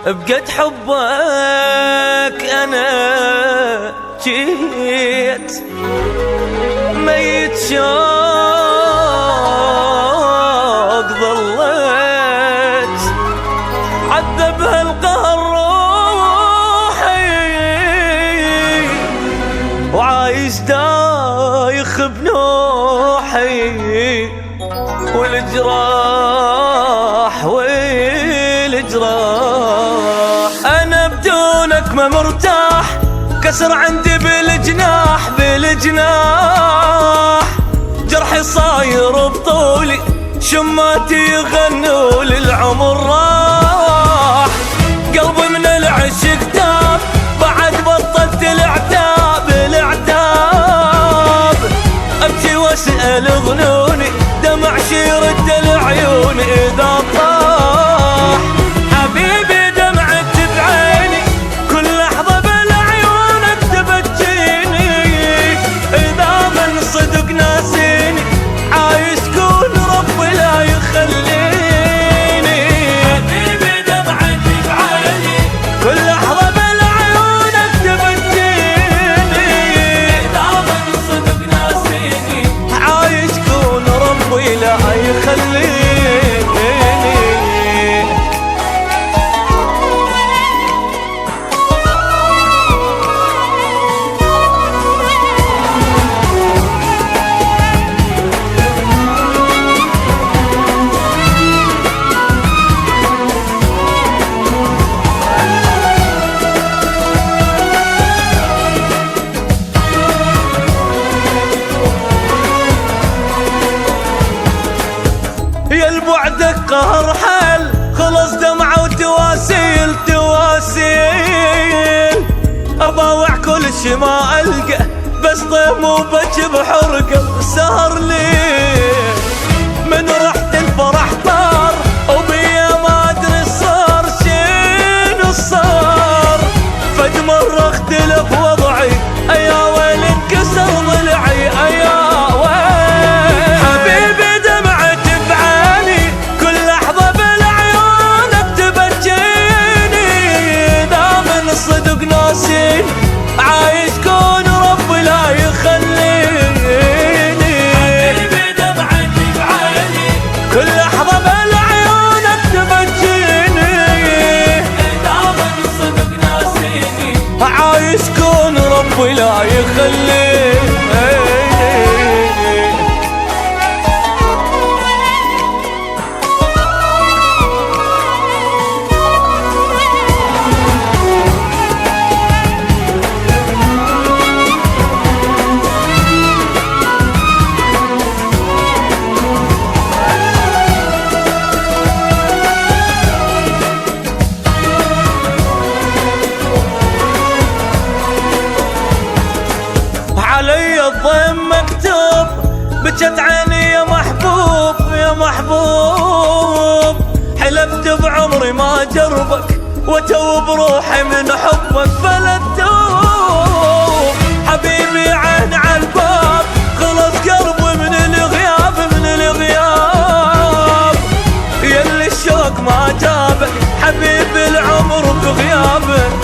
بقد حبك أنا جيت ميت شوق ظليت عذبها القهر روحي وعايش دايخ بنوحي والجراح أنا بدونك ما مرتاح كسر عندي بالجناح جرحي صاير بطولي شماتي يغنوا للعمر راح قلبي من العشق تاب بعد بطلت العتاب أبكي واسأل ظنوني دمع يرد العيون إذا طاح حبيبي دمعت بعيني كل لحظة بالعيونك تبكيني إذا من صدق ناسيني عايش كون ربي لا يخليني حبيبي دمعت بعيني كل لحظة بالعيونك تبكيني إذا من صدق ناسيني عايش كون ربي لا يخليني يا البعدك قهر حل خلص دمعة وتواسيل أضاوع كل شي ما ألقى بس طيم وبكي بحرقة سهر ليه من رحت الفرح طار وبيا ما أدري صار شنو صار فد مرة اختلف وضعي أيا ويل انكسر ضلعي أيا ويل حبيبي دمعت بعيني كل لحظة بالعيونك تبكيني إذا من صدق ناسين عايش كون ربي لا يخليني حبيبي دمعت بعيني كل لحظة بالعيونك تبكيني إذا من صدق ناسيني عايش كون ربي لا يخليني علي الضيم مكتوب بجت عيني يا محبوب يا محبوب حلفت بعمري ما جربك وتوب روحي من حبك فلا تتوب حبيبي عين عالباب خلص قلبي من الغياب يلي الشوق ما جابك حبيبي العمر بغيابك